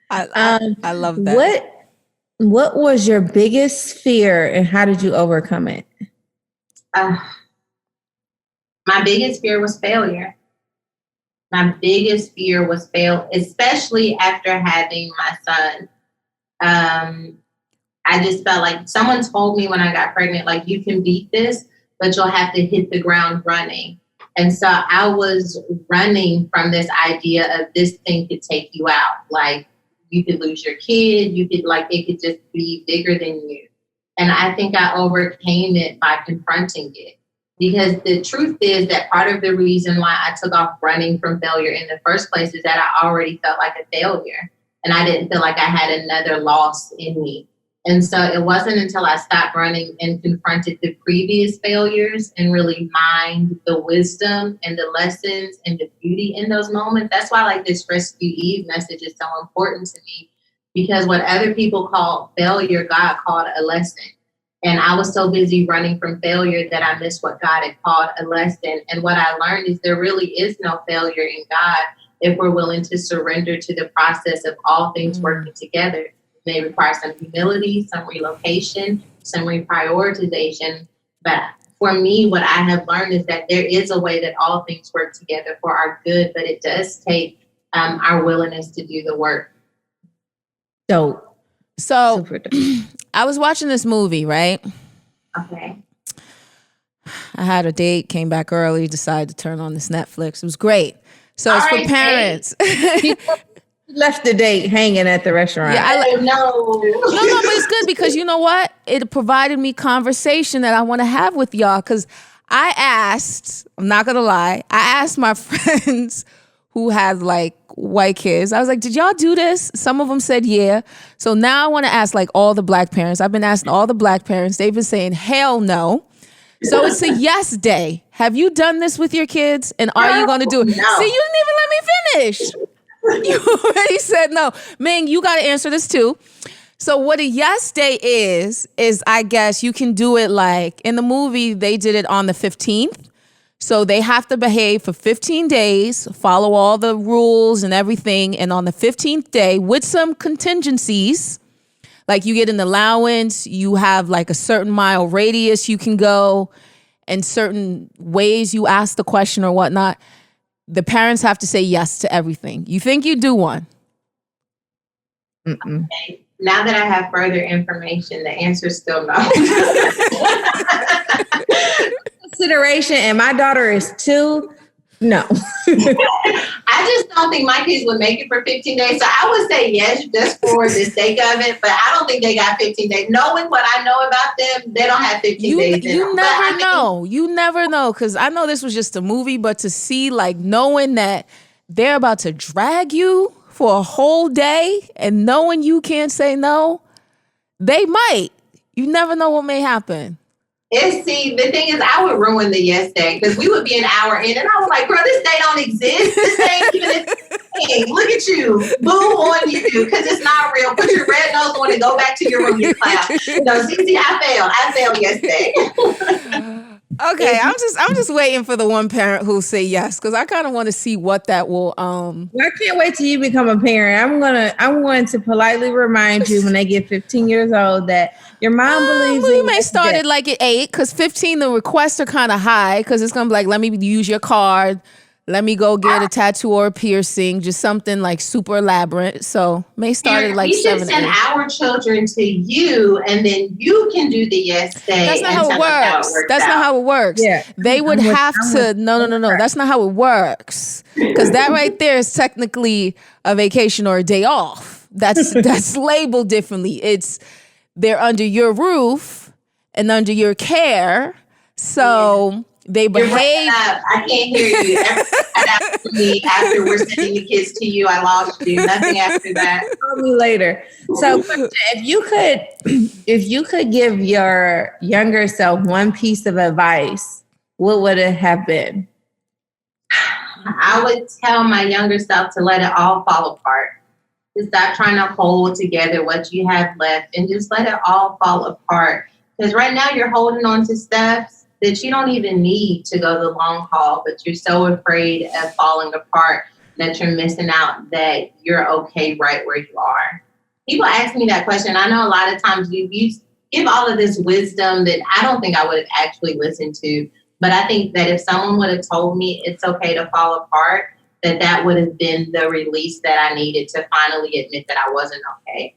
I love that. What was your biggest fear and how did you overcome it? My biggest fear was failure. My biggest fear was fail, especially after having my son. I just felt like someone told me when I got pregnant, like, you can beat this, but you'll have to hit the ground running. And so I was running from this idea of this thing could take you out. Like, you could lose your kid. You could, like, it could just be bigger than you. And I think I overcame it by confronting it. Because the truth is that part of the reason why I took off running from failure in the first place is that I already felt like a failure. And I didn't feel like I had another loss in me. And so it wasn't until I stopped running and confronted the previous failures and really mined the wisdom and the lessons and the beauty in those moments. That's why like this Rescue Eve message is so important to me, because what other people call failure, God called a lesson. And I was so busy running from failure that I missed what God had called a lesson. And what I learned is there really is no failure in God if we're willing to surrender to the process of all things working together. It may require some humility, some relocation, some reprioritization. But for me, what I have learned is that there is a way that all things work together for our good, but it does take our willingness to do the work. So I was watching this movie, right? Okay. I had a date, came back early, decided to turn on this Netflix. It was great. So it's for parents. Left the date hanging at the restaurant. Yeah, no, but it's good because you know what? It provided me conversation that I want to have with y'all. Because I asked, I'm not going to lie, I asked my friends who had like white kids. I was like, did y'all do this? Some of them said yeah. So now I want to ask like all the black parents. I've been asking all the black parents. They've been saying hell no. So it's a yes day. Have you done this with your kids? And are you going to do it? No. See, you didn't even let me finish. You already said no. Ming, you got to answer this too. So what a yes day is I guess you can do it like in the movie, they did it on the 15th. So they have to behave for 15 days, follow all the rules and everything. And on the 15th day, with some contingencies, like you get an allowance, you have like a certain mile radius you can go, and certain ways you ask the question or whatnot. The parents have to say yes to everything. You think you do one? Okay. Now that I have further information, the answer is still no. Consideration, and my daughter is 2. No. I just don't think my kids would make it for 15 days. So I would say yes, just for the sake of it. But I don't think they got 15 days. Knowing what I know about them, they don't have 15 days. You never know. You never know. Because I know this was just a movie, but to see like knowing that they're about to drag you for a whole day and knowing you can't say no, they might. You never know what may happen. See, the thing is, I would ruin the yes day because we would be an hour in and I was like, girl, this day don't exist. This day ain't even a thing. Look at you. Boo on you because it's not real. Put your red nose on and go back to your room, you clown. No, see, I failed yesterday. Okay, I'm just waiting for the one parent who'll say yes because I kind of want to see what that will. I can't wait till you become a parent. I'm going to politely remind you when they get 15 years old that your mom believes. We may start it like at 8 because 15 the requests are kind of high because it's gonna be like, let me use your card. Let me go get a tattoo or a piercing, just something like super elaborate. So may start at like 7 We should send our children to you, and then you can do the yes day. That's not how it works. That's not how it works. Yeah. They would have to. No. That's not how it works. Because that right there is technically a vacation or a day off. That's labeled differently. They're under your roof and under your care. So they behave. I can't hear you. After me, after we're sending the kids to you, I lost you. Nothing after that. Call me later. So if you could give your younger self one piece of advice, what would it have been? I would tell my younger self to let it all fall apart. To stop trying to hold together what you have left and just let it all fall apart. Because right now you're holding on to stuff that you don't even need to go the long haul, but you're so afraid of falling apart that you're missing out, that you're okay right where you are. People ask me that question. I know a lot of times you give all of this wisdom that I don't think I would have actually listened to. But I think that if someone would have told me it's okay to fall apart, that would have been the release that I needed to finally admit that I wasn't okay.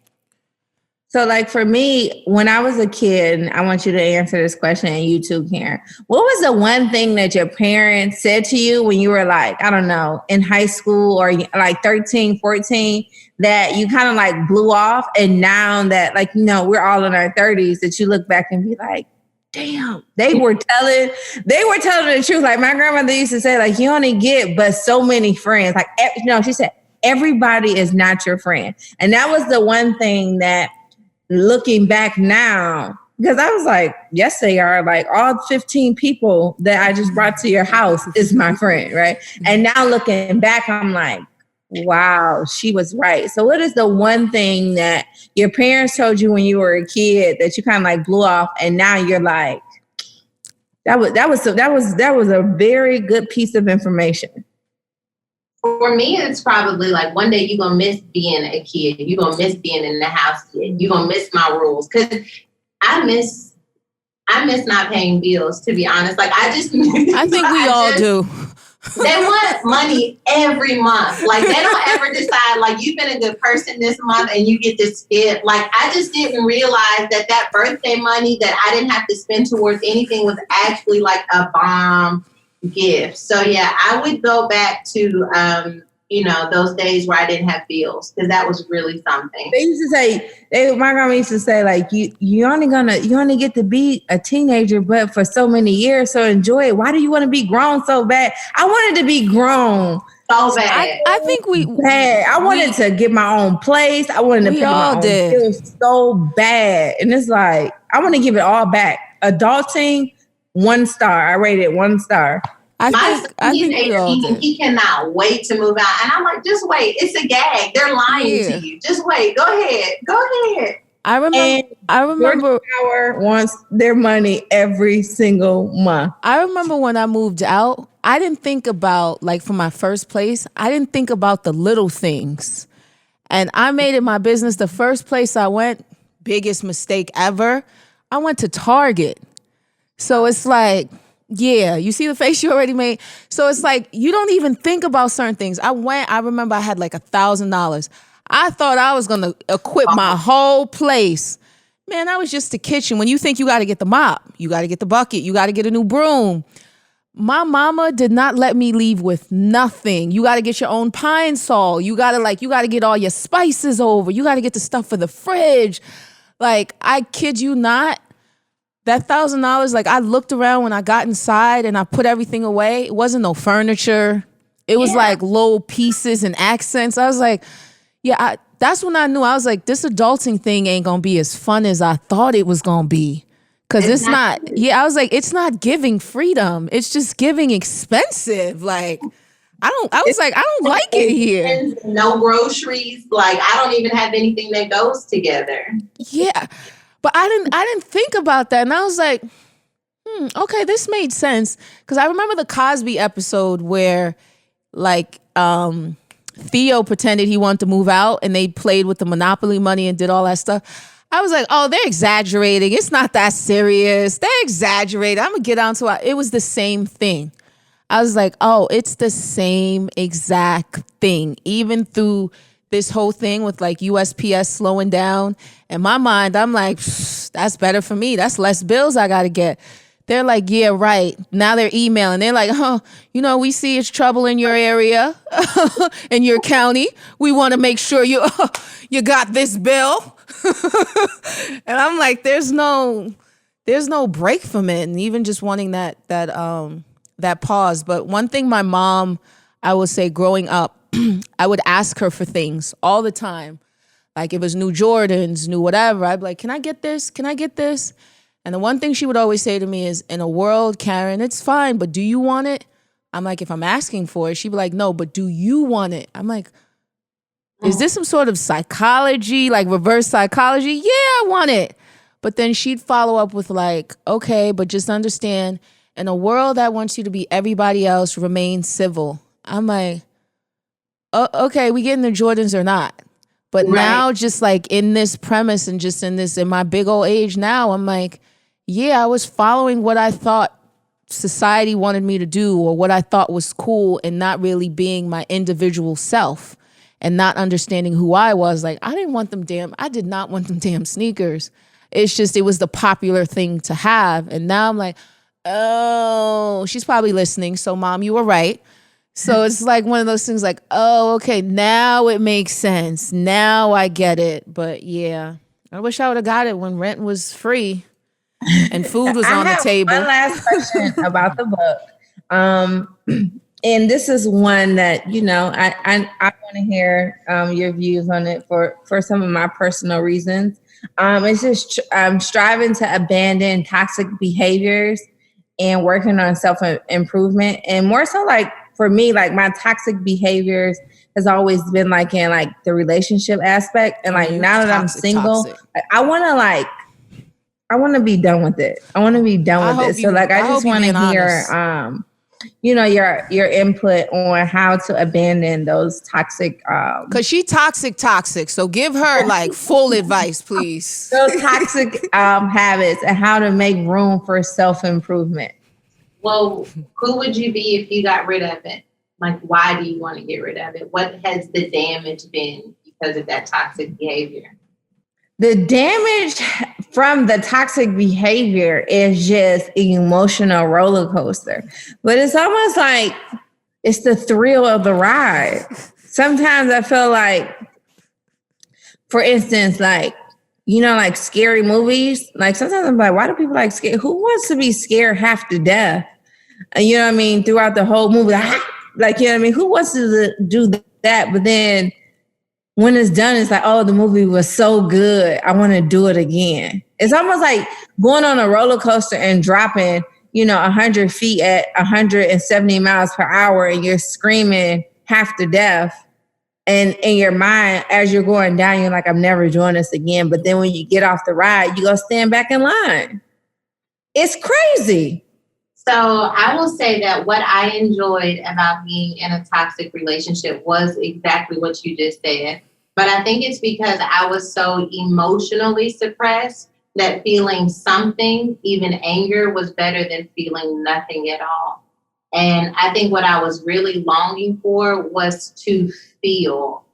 So like for me, when I was a kid, I want you to answer this question, and you too, Karen. What was the one thing that your parents said to you when you were like, I don't know, in high school or like 13, 14, that you kind of like blew off? And now that like, we're all in our 30s, that you look back and be like, damn, they were telling the truth. Like my grandmother used to say, like, you only get but so many friends. Like, she said, everybody is not your friend. And that was the one thing that, looking back now, because I was like, yes, they are. Like all 15 people that I just brought to your house is my friend, right? And now looking back, I'm like, wow, she was right. So what is the one thing that your parents told you when you were a kid that you kind of like blew off, and now you're like, that was a very good piece of information? For me, it's probably like one day you're going to miss being a kid. You're going to miss being in the house kid. You're going to miss my rules. Because I miss not paying bills, to be honest. Like I think we all do. They want money every month. Like they don't ever decide like you've been a good person this month and you get to skip. Like I just didn't realize that birthday money that I didn't have to spend towards anything was actually like a bomb gift. So yeah, I would go back to those days where I didn't have bills, because that was really something. They used to say, my grandma used to say, like, you only get to be a teenager, but for so many years, so enjoy it. Why do you want to be grown so bad? I wanted to be grown so bad. I think I wanted to get my own place. I wanted to pay my own bills so bad. And it's like, I want to give it all back. Adulting, 1 star. I rated it 1 star. I think 18. He cannot wait to move out. And I'm like, just wait. It's a gag. They're lying to you. Just wait. Go ahead. I remember Power wants their money every single month. I remember when I moved out, I didn't think about, like, for my first place, I didn't think about the little things. And I made it my business. The first place I went, biggest mistake ever, I went to Target. So it's like, yeah, you see the face you already made? So it's like, you don't even think about certain things. I remember I had like $1,000. I thought I was going to equip my whole place. Man, that was just the kitchen. When you think you got to get the mop, you got to get the bucket, you got to get a new broom. My mama did not let me leave with nothing. You got to get your own pine sol. You got to get all your spices over. You got to get the stuff for the fridge. Like, I kid you not. That $1,000, like I looked around when I got inside and I put everything away. It wasn't no furniture. It was like little pieces and accents. I was like, that's when I knew. I was like, this adulting thing ain't going to be as fun as I thought it was going to be. Because it's not, I was like, it's not giving freedom. It's just giving expensive. Like, I don't like it here. No groceries. Like, I don't even have anything that goes together. Yeah. But I didn't think about that. And I was like, okay, this made sense. Because I remember the Cosby episode where, like, Theo pretended he wanted to move out and they played with the Monopoly money and did all that stuff. I was like, oh, they're exaggerating. It's not that serious. They're exaggerating. I'm going to get on to it. It was the same thing. I was like, oh, it's the same exact thing. Even through this whole thing with like USPS slowing down. In my mind, I'm like, that's better for me. That's less bills I got to get. They're like, yeah, right. Now they're emailing. They're like, we see it's trouble in your area, in your county. We want to make sure you got this bill. And I'm like, there's no there's no break from it, and even just wanting that pause. But one thing my mom, I would say growing up, I would ask her for things all the time. Like if it was new Jordans, new whatever, I'd be like, can I get this? Can I get this? And the one thing she would always say to me is, in a world, Karen, it's fine, but do you want it? I'm like, if I'm asking for it, she'd be like, no, but do you want it? I'm like, is this some sort of psychology, like reverse psychology? Yeah, I want it. But then she'd follow up with like, okay, but just understand, in a world that wants you to be everybody else, remain civil. I'm like, okay, we getting the Jordans or not? But now just like in this premise and just in my big old age now, I'm like, yeah, I was following what I thought society wanted me to do or what I thought was cool and not really being my individual self and not understanding who I was. Like, I did not want them damn sneakers. It's just, it was the popular thing to have. And now I'm like, oh, she's probably listening. So mom, you were right. So it's like one of those things like, oh, okay, now it makes sense. Now I get it. But yeah, I wish I would have got it when rent was free and food was on the table. One last question about the book. And this is one that, I want to hear your views on it for some of my personal reasons. It's just striving to abandon toxic behaviors and working on self-improvement. And more so like, for me, like my toxic behaviors has always been like in like the relationship aspect. And like now that I'm single, I want to be done with it. I want to be done with it. So like, I just want to hear, your input on how to abandon those toxic. Cause she toxic. So give her like full advice, please. Those toxic habits and how to make room for self-improvement. Well, who would you be if you got rid of it? Like, why do you want to get rid of it? What has the damage been because of that toxic behavior? The damage from the toxic behavior is just an emotional roller coaster. But it's almost like it's the thrill of the ride. Sometimes I feel like, for instance, like, like scary movies. Like sometimes I'm like, why do people like scary? Who wants to be scared half to death? You know what I mean? Throughout the whole movie, like, you know what I mean? Who wants to do that? But then when it's done, it's like, oh, the movie was so good. I want to do it again. It's almost like going on a roller coaster and dropping, 100 feet at 170 miles per hour and you're screaming half to death. And in your mind, as you're going down, you're like, I'm never doing this again. But then when you get off the ride, you go stand back in line. It's crazy. So I will say that what I enjoyed about being in a toxic relationship was exactly what you just said. But I think it's because I was so emotionally suppressed that feeling something, even anger, was better than feeling nothing at all. And I think what I was really longing for was to feel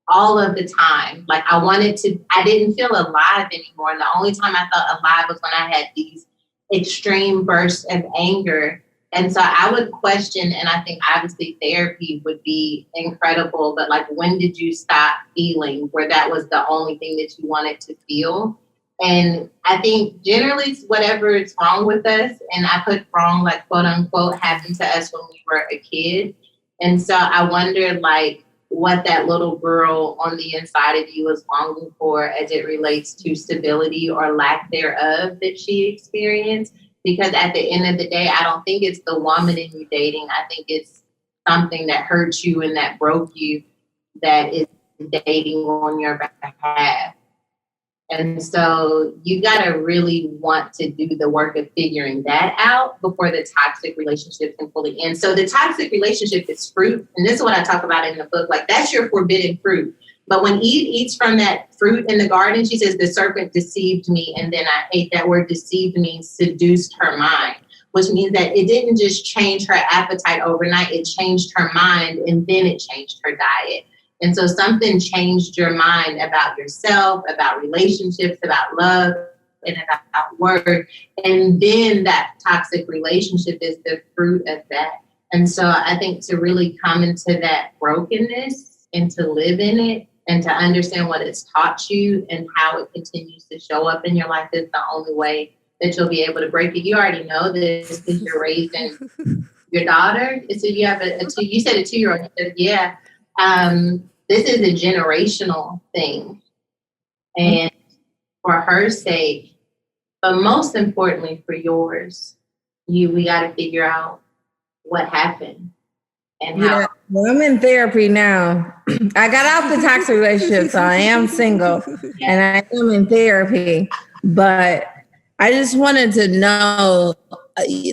all of the time. Like I didn't feel alive anymore. And the only time I felt alive was when I had these extreme bursts of anger. And so I would question, and I think obviously therapy would be incredible, but like, when did you stop feeling where that was the only thing that you wanted to feel? And I think generally whatever is wrong with us, and I put wrong, like quote unquote, happened to us when we were a kid. And so I wondered like what that little girl on the inside of you was longing for as it relates to stability or lack thereof that she experienced. Because at the end of the day, I don't think it's the woman in you dating. I think it's something that hurt you and that broke you that is dating on your behalf. And so you got to really want to do the work of figuring that out before the toxic relationship can fully end. So the toxic relationship is fruit. And this is what I talk about in the book. Like, that's your forbidden fruit. But when Eve eats from that fruit in the garden, she says, the serpent deceived me. And then I ate. That word deceived means seduced her mind, which means that it didn't just change her appetite overnight. It changed her mind, and then it changed her diet. And so something changed your mind about yourself, about relationships, about love, and about work. And then that toxic relationship is the fruit of that. And so I think to really come into that brokenness and to live in it and to understand what it's taught you and how it continues to show up in your life is the only way that you'll be able to break it. You already know this because you're raising your daughter. So you have you said a 2-year-old. You said, yeah. This is a generational thing. And for her sake, but most importantly for yours, we got to figure out what happened and how. Yeah, well, I'm in therapy now. I got out the toxic relationship, so I am single and I am in therapy. But I just wanted to know,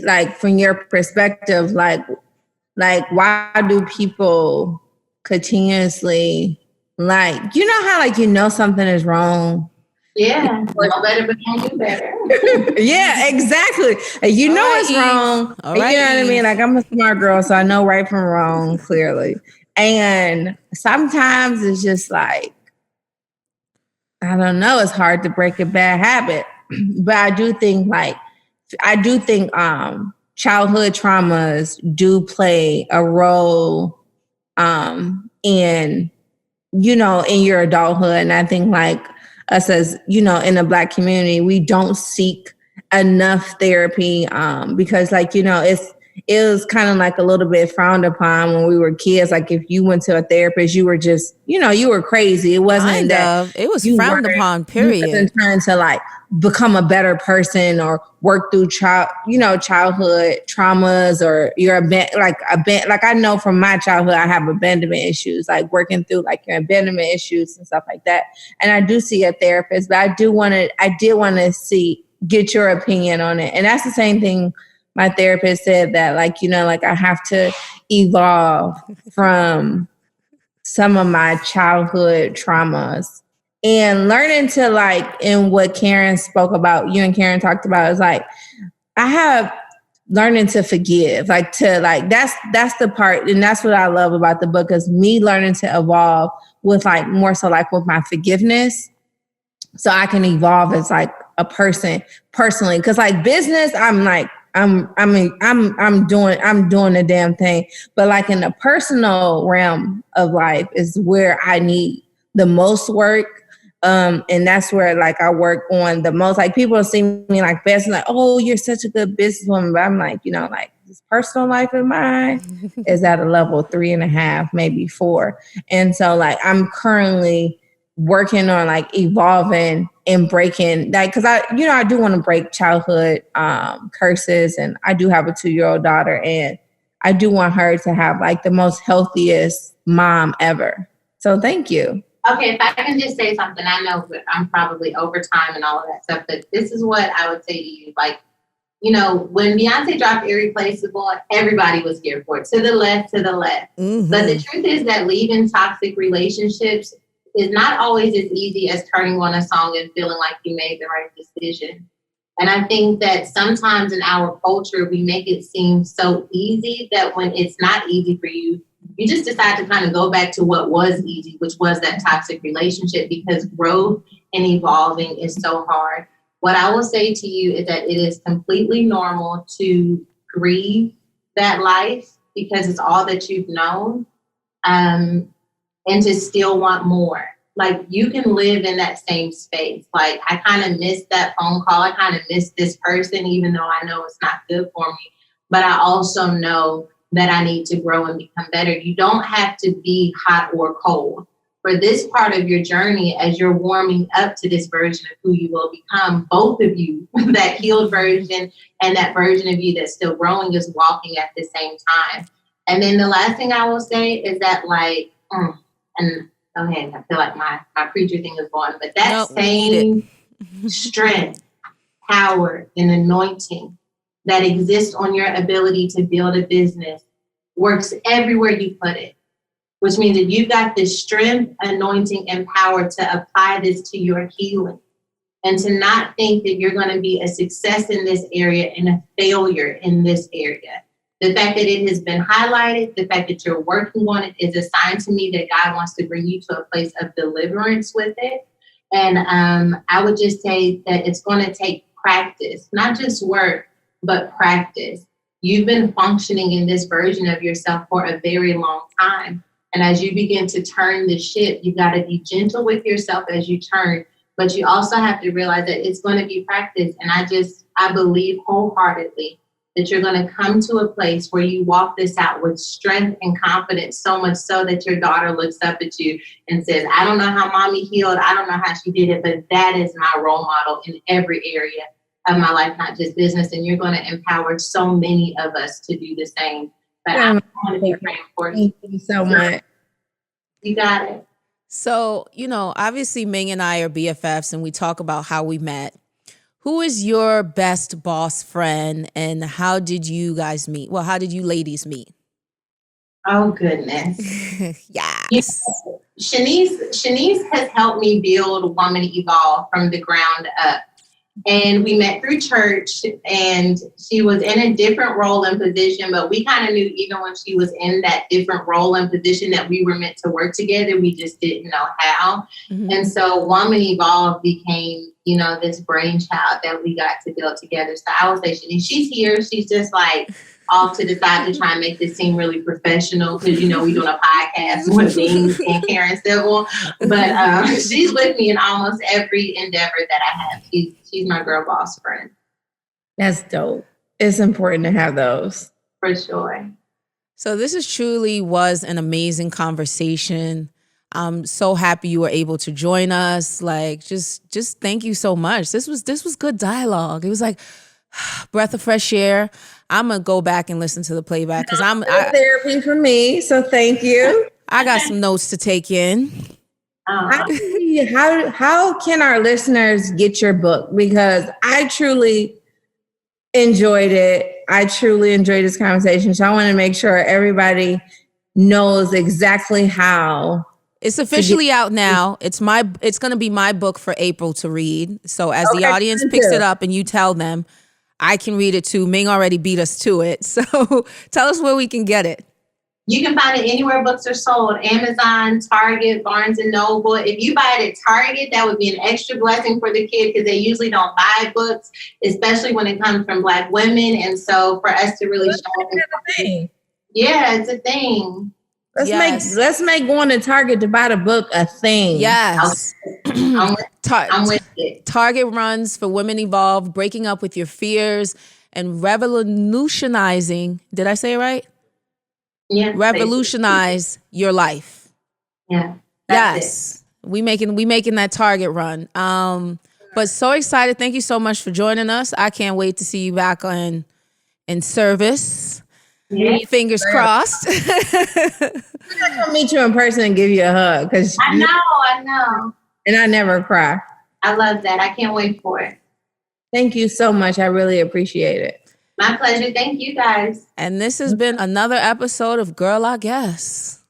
like, from your perspective, like why do people continuously, like, you know how, like, you know something is wrong? Yeah, know better, but don't do better. Yeah, exactly. You know it's wrong. You know what I mean? Like, I'm a smart girl, so I know right from wrong, clearly. And sometimes it's just like, I don't know, it's hard to break a bad habit. But I do think childhood traumas do play a role in, you know, in your adulthood. And I think, like, us as, you know, in the Black community, we don't seek enough therapy because, like, you know, it was kind of like a little bit frowned upon when we were kids. Like, if you went to a therapist, you were just, you know, you were crazy. It wasn't it was frowned upon, period. You wasn't trying to, like, become a better person or work through childhood traumas, or like I know from my childhood I have abandonment issues, like working through like your abandonment issues and stuff like that. And I do see a therapist, but I did want to get your opinion on it. And that's the same thing my therapist said, that, like, you know, like, I have to evolve from some of my childhood traumas. And learning to, like, in what Karen spoke about, you and Karen talked about, is like, I have learning to forgive, like, that's the part. And that's what I love about the book, is me learning to evolve with, like, more so, like, with my forgiveness, so I can evolve as, like, a person personally. Cause, like, business, I'm doing the damn thing. But, like, in the personal realm of life is where I need the most work. And that's where, like, I work on the most. Like, people see me like best, and like, oh, you're such a good businesswoman. But I'm like, you know, like, this personal life of mine is at a level 3.5, maybe 4. And so, like, I'm currently working on, like, evolving and breaking, like, because I do want to break childhood curses, and I do have a 2-year-old daughter, and I do want her to have, like, the most healthiest mom ever. So thank you. Okay, if I can just say something, I know I'm probably over time and all of that stuff, but this is what I would say to you. Like, you know, when Beyonce dropped Irreplaceable, everybody was here for it. To the left. Mm-hmm. But the truth is that leaving toxic relationships is not always as easy as turning on a song and feeling like you made the right decision. And I think that sometimes in our culture, we make it seem so easy that when it's not easy for you, you just decide to kind of go back to what was easy, which was that toxic relationship, because growth and evolving is so hard. What I will say to you is that it is completely normal to grieve that life because it's all that you've known, and to still want more. Like, you can live in that same space. Like, I kind of missed that phone call. I kind of missed this person, even though I know it's not good for me. But I also know that I need to grow and become better. You don't have to be hot or cold. For this part of your journey, as you're warming up to this version of who you will become, both of you, that healed version and that version of you that's still growing, is walking at the same time. And then the last thing I will say is that, like, and go ahead, I feel like my preacher thing is going, but that same strength, power, and anointing that exists on your ability to build a business works everywhere you put it, which means that you've got this strength, anointing, and power to apply this to your healing, and to not think that you're going to be a success in this area and a failure in this area. The fact that it has been highlighted, the fact that you're working on it, is a sign to me that God wants to bring you to a place of deliverance with it. And I would just say that it's going to take practice, not just work, but practice. You've been functioning in this version of yourself for a very long time. And as you begin to turn the ship, you got to be gentle with yourself as you turn, but you also have to realize that it's going to be practice. And I just I believe wholeheartedly that you're going to come to a place where you walk this out with strength and confidence, so much so that your daughter looks up at you and says, I don't know how mommy healed. I don't know how she did it, but that is my role model in every area of my life, not just business. And you're going to empower so many of us to do the same. But I want to be praying for you. Thank you so much. You got it. So, obviously Ming and I are BFFs and we talk about how we met. Who is your best boss friend and how did you guys meet? Well, how did you ladies meet? Oh, goodness. Yes. Shanice has helped me build Woman Evolve from the ground up. And we met through church, and she was in a different role and position, but we kind of knew even when she was in that different role and position that we were meant to work together. We just didn't know how. Mm-hmm. And so Woman Evolve became, this brainchild that we got to build together. So I would say she's here. She's just like off to the side to try and make this seem really professional because, we're doing a podcast with Ming and Karen Civil. But she's with me in almost every endeavor that I have. She's my girl boss friend. That's dope. It's important to have those. For sure. So this was an amazing conversation. I'm so happy you were able to join us. Like, just thank you so much. This was good dialogue. It was like breath of fresh air. I'm gonna go back and listen to the playback because therapy for me. So thank you. I got some notes to take in. How can our listeners get your book? Because I truly enjoyed it. I truly enjoyed this conversation. So I want to make sure everybody knows exactly how. It's officially out now. It's going to be my book for April to read. So as the audience picks it up and you tell them, I can read it too. Ming already beat us to it. So tell us where we can get it. You can find it anywhere books are sold. Amazon, Target, Barnes & Noble. If you buy it at Target, that would be an extra blessing for the kid because they usually don't buy books, especially when it comes from Black women. And so for us to really show them. Yeah, it's a thing. Let's make going to Target to buy the book a thing. Yes. I'm with it. Target runs for Women Evolve, breaking up with your fears and revolutionizing. Did I say it right? Yeah. Revolutionize your life. Yeah. Yes. We making that Target run. But so excited. Thank you so much for joining us. I can't wait to see you back in service. Yeah. Fingers crossed. I'm gonna meet you in person and give you a hug because I know. And I never cry. I love that. I can't wait for it. Thank you so much. I really appreciate it. My pleasure. Thank you guys. And this has been another episode of Girl, I Guess.